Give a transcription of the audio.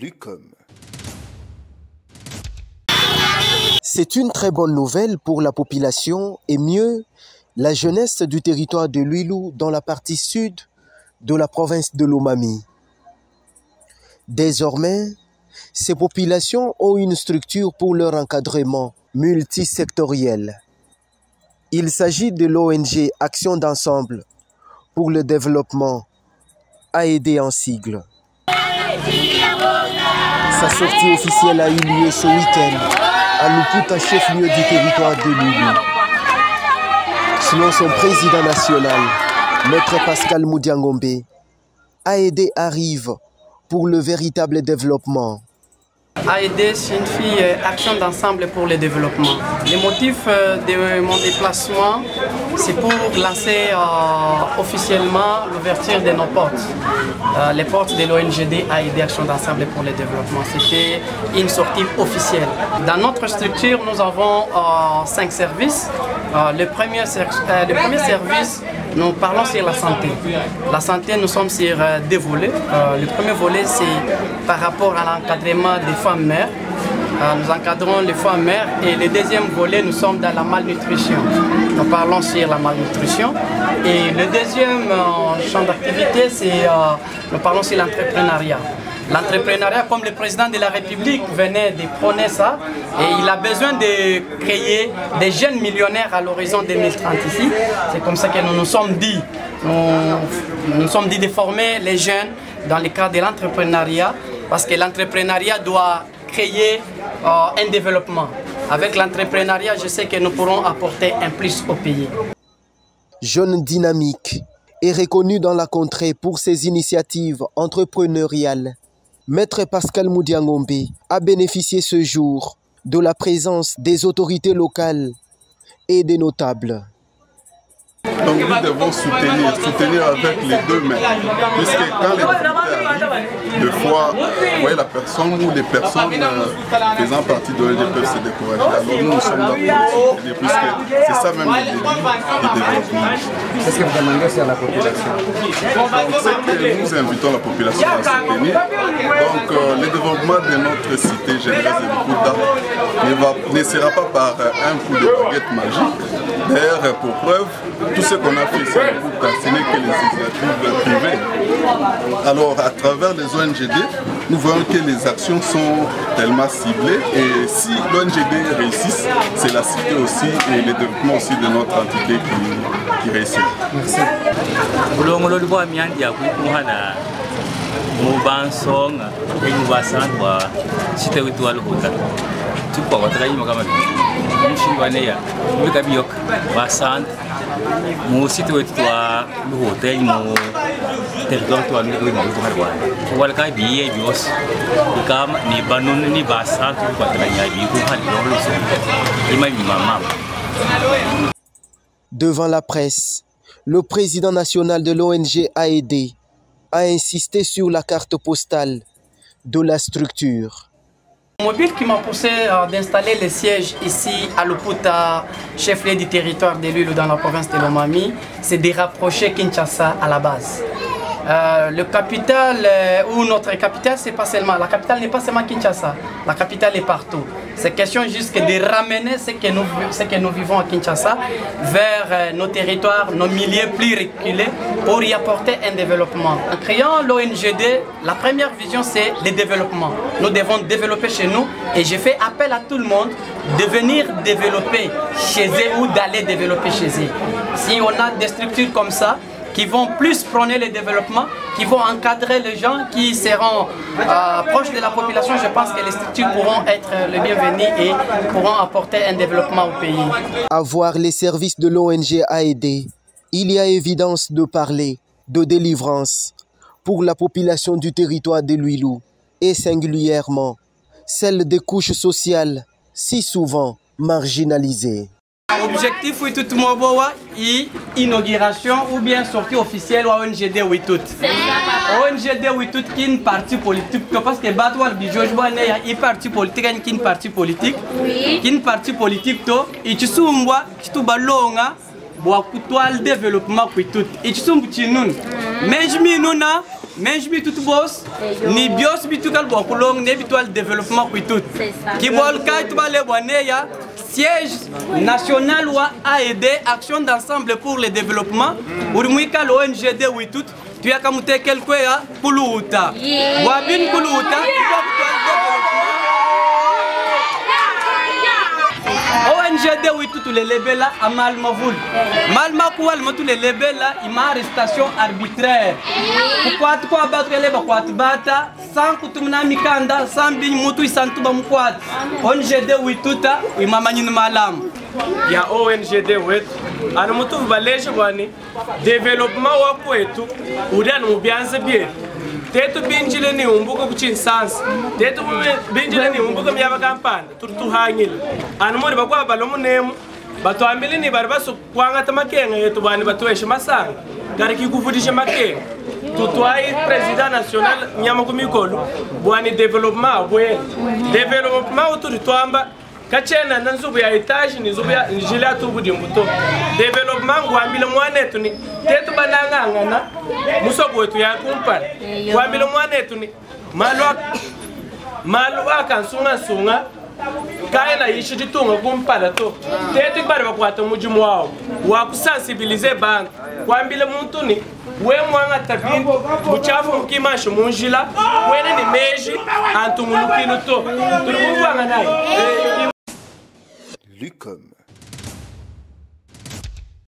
Lucom. C'est une très bonne nouvelle pour la population et mieux, la jeunesse du territoire de Luilou dans la partie sud de la province de Lomami. Désormais, ces populations ont une structure pour leur encadrement multisectoriel. Il s'agit de l'ONG Action d'ensemble pour le développement, AED en sigle. Sa sortie officielle a eu lieu ce week-end à Luputa, chef-lieu du territoire de Luilou. Selon son président national, Maître Pascal Moudiangombe, AED arrive pour le véritable développement. AED signifie Action d'ensemble pour le développement. Le motif de mon déplacement, c'est pour lancer officiellement l'ouverture de nos portes. Les portes de l'ONGD AED Action d'ensemble pour le développement. C'était une sortie officielle. Dans notre structure, nous avons 5 services. Le premier service, nous parlons sur la santé. La santé, nous sommes sur 2 volets. Le premier volet, c'est par rapport à l'encadrement des femmes mères. Nous encadrons les femmes mères. Et le deuxième volet, nous sommes dans la malnutrition. Nous parlons sur la malnutrition. Et le deuxième champ d'activité, c'est nous parlons sur l'entrepreneuriat. L'entrepreneuriat, comme le président de la République venait de prôner ça, et il a besoin de créer des jeunes millionnaires à l'horizon 2030 ici. C'est comme ça que nous nous sommes dit. Nous sommes dit de former les jeunes dans le cadre de l'entrepreneuriat, parce que l'entrepreneuriat doit créer un développement. Avec l'entrepreneuriat, je sais que nous pourrons apporter un plus au pays. Jeune dynamique et reconnu dans la contrée pour ses initiatives entrepreneuriales, Maître Pascal Moudiangombe a bénéficié ce jour de la présence des autorités locales et des notables. Donc nous devons soutenir avec les 2 mains, puisque quand les difficultés arrivent, des fois, vous voyez, la personne ou les personnes faisant partie de l'ONG peuvent se décourager. Alors nous sommes là pour les soutenir, puisque c'est ça même le début du développement. Qu'est-ce que vous demandez aussi à la population? Donc c'est que nous invitons la population à soutenir. Donc le développement de notre cité généreuse de Luputa ne sera pas par un coup de baguette magique. D'ailleurs, pour preuve, tout ce qu'on a fait ici à Luputa, ce n'est que les initiatives privées. Alors, à travers les ONGD, nous voyons que les actions sont tellement ciblées et si l'ONGD réussit, c'est la cité aussi et le développement aussi de notre entité qui réussit. Merci. Devant la presse, le président national de l'ONG AED a insisté sur la carte postale de la structure. Le mobile qui m'a poussé d'installer le siège ici à Luputa, chef-lieu du territoire de Luilou dans la province de Lomami, c'est de rapprocher Kinshasa à la base. Le capital, ou notre capitale, c'est pas seulement, la capitale n'est pas seulement Kinshasa, la capitale est partout. C'est question juste de ramener ce que nous vivons à Kinshasa vers nos territoires, nos milieux plus reculés pour y apporter un développement. En créant l'ONGD, la première vision c'est le développement. Nous devons développer chez nous et je fais appel à tout le monde de venir développer chez eux ou d'aller développer chez eux. Si on a des structures comme ça, qui vont plus prôner le développement, qui vont encadrer les gens, qui seront proches de la population, je pense que les structures pourront être les bienvenues et pourront apporter un développement au pays. À voir les services de l'ONG AED, il y a évidence de parler de délivrance pour la population du territoire de Luilou et singulièrement celle des couches sociales si souvent marginalisées. L'objectif est tout moboa inauguration ou bien sortie officielle ou ONGD Witout. ONGD Witout qui est une partie politique parce que batouar du George Boane est parti politique qui est une partie politique qui est une partie politique to et tu soumwa qui tu balonga boa kutwal développement Witout et tu soumbu tinun mais je m'inuna mais je tout boss ni bios bitu kal bon kulong ne bitu al développement ku tout qui bol kay to balé boné ya siège national wa a aidé action d'ensemble pour le développement urumui kal ONGD wi tout tu as kamute quelque ya kuluta wa bin kuluta ONGD oui tout les lebela à Malmavoul. Malma quoi le tout les lebela il m'a arrestation arbitraire. Pourquoi tu quoi battre les quoi tu bata sans kutumna mikanda sans bin mutu santu ba mkwat. ONGD oui tout il m'a manine malam. Ya ONGD oui. Ana mutu balege bwani développement wa kwetu udan mubianze bien. Tetu binjile ni umbuko kuchinsansa tetu binjile ni umbuko myaba kampanda tutuhanyile anumuri bakwa balomu nemu batwambili ni baribaso kwanga tamakenga yetu bani batweshe masanga gari kikuvudisha makenga tutwai president national nyama kumikolo bwani development uturitwamba kachena nanzubu ya etage ni zubu ya njila tubu dimbuto development ngwambile mwanetu ni tetu banangangana musobo wetu ya kumpana ngwambile mwanetu ni malwa kansunga kaena yishi ditunga kumpana to tetu bari bakwata mujimu wao wa kusensibiliser bantu ngwambile muntu ni we mwanga tabini buchafu mkimasho munjila wene ni meji antumulukino to turubuvanga naye Lucom.